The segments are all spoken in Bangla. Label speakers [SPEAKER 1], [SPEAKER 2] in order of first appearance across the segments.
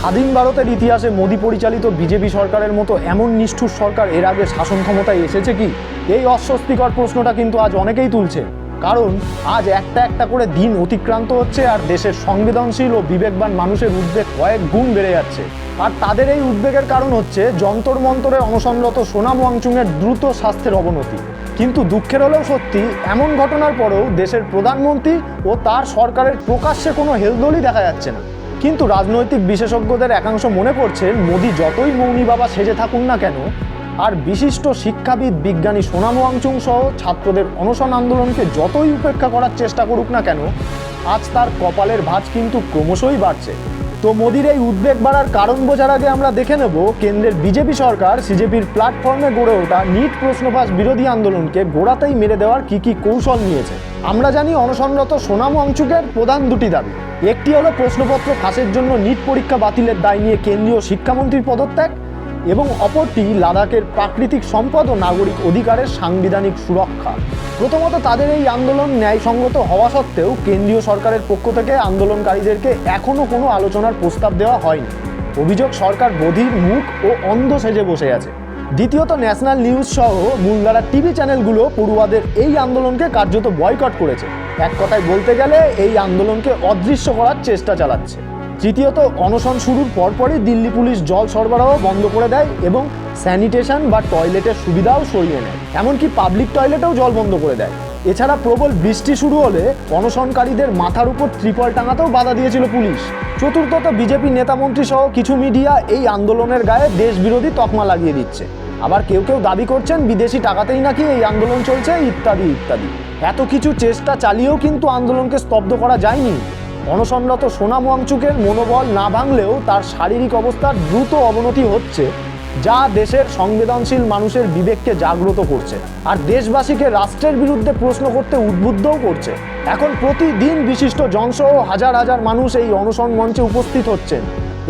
[SPEAKER 1] স্বাধীন ভারতের ইতিহাসে মোদী পরিচালিত বিজেপি সরকারের মতো এমন নিষ্ঠুর সরকার এর আগে শাসন ক্ষমতায় এসেছে কি? এই অস্বস্তিকর প্রশ্নটা কিন্তু আজ অনেকেই তুলছে, কারণ আজ একটা একটা করে দিন অতিক্রান্ত হচ্ছে আর দেশের সংবেদনশীল ও বিবেকবান মানুষের উদ্বেগ কয়েক গুণ বেড়ে যাচ্ছে। আর তাদের এই উদ্বেগের কারণ হচ্ছে যন্তর মন্তরে অনশনরত সোনাম ওয়াংচুংয়ের দ্রুত স্বাস্থ্যের অবনতি। কিন্তু দুঃখের হলেও সত্যি, এমন ঘটনার পরেও দেশের প্রধানমন্ত্রী ও তার সরকারের প্রকাশ্যে কোনো হেলদোলই দেখা যাচ্ছে না। কিন্তু রাজনৈতিক বিশেষজ্ঞদের একাংশ মনে করছেন, মোদী যতই মৌনী বাবা সেজে থাকুন না কেন আর বিশিষ্ট শিক্ষাবিদ বিজ্ঞানী সোনাম ওয়াংচুং সহ ছাত্রদের অনশন আন্দোলনকে যতই উপেক্ষা করার চেষ্টা করুক না কেন, আজ তার কপালের ভাঁজ কিন্তু ক্রমশই বাড়ছে। তো মোদীর এই উদ্বেগ বাড়ার কারণ বোঝার আগে আমরা দেখে নেব কেন্দ্রের বিজেপি সরকার সিজেপির প্ল্যাটফর্মে গড়ে ওঠা নিট প্রশ্নফাঁস বিরোধী আন্দোলনকে গোড়াতেই মেরে দেওয়ার কি কৌশল নিয়েছে। আমরা জানি অনশনরত সোনাম ওয়াংচুকের প্রধান দুটি দাবি। একটি হলো প্রশ্নপত্র ফাঁসের জন্য নিট পরীক্ষা বাতিলের দায় নিয়ে কেন্দ্রীয় শিক্ষামন্ত্রীর পদত্যাগ, এবং অপরটি লাদাখের প্রাকৃতিক সম্পদ ও নাগরিক অধিকারের সাংবিধানিক সুরক্ষা। প্রথমত, তাদের এই আন্দোলন ন্যায়সঙ্গত হওয়া সত্ত্বেও কেন্দ্রীয় সরকারের পক্ষ থেকে আন্দোলনকারীদেরকে এখনও কোনো আলোচনার প্রস্তাব দেওয়া হয়নি। অভিযোগ, সরকার বধির মুখ ও অন্ধ সেজে বসে আছে। দ্বিতীয়ত, ন্যাশনাল নিউজ সহ মূলধারা টিভি চ্যানেলগুলো পড়ুয়াদের এই আন্দোলনকে কার্যত বয়কট করেছে। এক কথায় বলতে গেলে এই আন্দোলনকে অদৃশ্য করার চেষ্টা চালাচ্ছে। তৃতীয়ত, অনশন শুরুর পরপরই দিল্লি পুলিশ জল সরবরাহ বন্ধ করে দেয় এবং স্যানিটেশন বা টয়লেটের সুবিধাও সরিয়ে নেয়, এমনকি পাবলিক টয়লেটেও জল বন্ধ করে দেয়। এছাড়া প্রবল বৃষ্টি শুরু হলে অনশনকারীদের মাথার উপর ত্রিপল টাঙাতেও বাধা দিয়েছিল পুলিশ। চতুর্থত, বিজেপি নেতামন্ত্রী সহ কিছু মিডিয়া এই আন্দোলনের গায়ে দেশবিরোধী তকমা লাগিয়ে দিচ্ছে। আবার কেউ দাবি করছেন বিদেশি টাকাতেই নাকি এই আন্দোলন চলছে, ইত্যাদি ইত্যাদি। এত কিছু চেষ্টা চালিয়েও কিন্তু আন্দোলনকে স্তব্ধ করা যায়নি। অনশনরত সোনাম ওয়াংচুকের মনোবল না ভাঙলেও তার শারীরিক অবস্থার দ্রুত অবনতি হচ্ছে, যা দেশের সংবেদনশীল মানুষের বিবেককে জাগ্রত করছে আর দেশবাসীকে রাষ্ট্রের বিরুদ্ধে প্রশ্ন করতে উদ্বুদ্ধও করছে। এখন প্রতিদিন বিশিষ্ট জনসহ হাজার হাজার মানুষ এই অনশন মঞ্চে উপস্থিত হচ্ছেন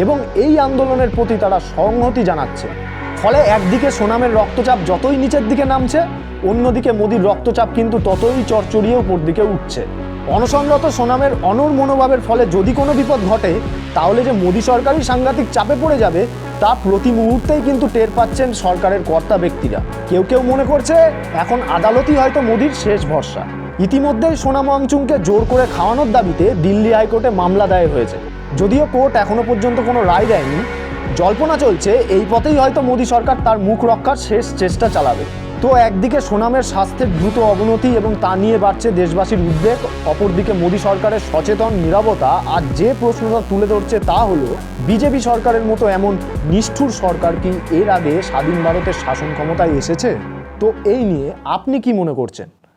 [SPEAKER 1] এবং এই আন্দোলনের প্রতি তারা সংহতি জানাচ্ছে। ফলে একদিকে সোনামের রক্তচাপ যতই নিচের দিকে নামছে, অন্যদিকে মোদীর রক্তচাপ কিন্তু ততই চড়চড়িয়ে উপর দিকে উঠছে। অনশনরত সোনামের অনড় মনোভাবের ফলে যদি কোনো বিপদ ঘটে, তাহলে যে মোদী সরকারই সাংঘাতিক চাপে পড়ে যাবে তা প্রতি মুহূর্তেই কিন্তু টের পাচ্ছেন সরকারের কর্তা ব্যক্তিরা। কেউ মনে করছে এখন আদালতই হয়তো মোদীর শেষ ভরসা। ইতিমধ্যেই সোনাম ওয়াংচুংকে জোর করে খাওয়ানোর দাবিতে দিল্লি হাইকোর্টে মামলা দায়ের হয়েছে। যদিও কোর্ট এখনো পর্যন্ত কোনো রায় দেয়নি, জল্পনা চলছে এই পথেই হয়তো মোদী সরকার তার মুখ রক্ষার শেষ চেষ্টা চালাবে। তো একদিকে সোনামের স্বাস্থ্যের দ্রুত অবনতি এবং তা নিয়ে বাড়ছে দেশবাসীর উদ্বেগ, অপরদিকে মোদী সরকারের সচেতন নীরবতা। আর যে প্রশ্নটা তুলে ধরছে তা হলো, বিজেপি সরকারের মতো এমন নিষ্ঠুর সরকার কি এর আগে স্বাধীন ভারতের শাসন ক্ষমতায় এসেছে? তো এই নিয়ে আপনি কি মনে করছেন?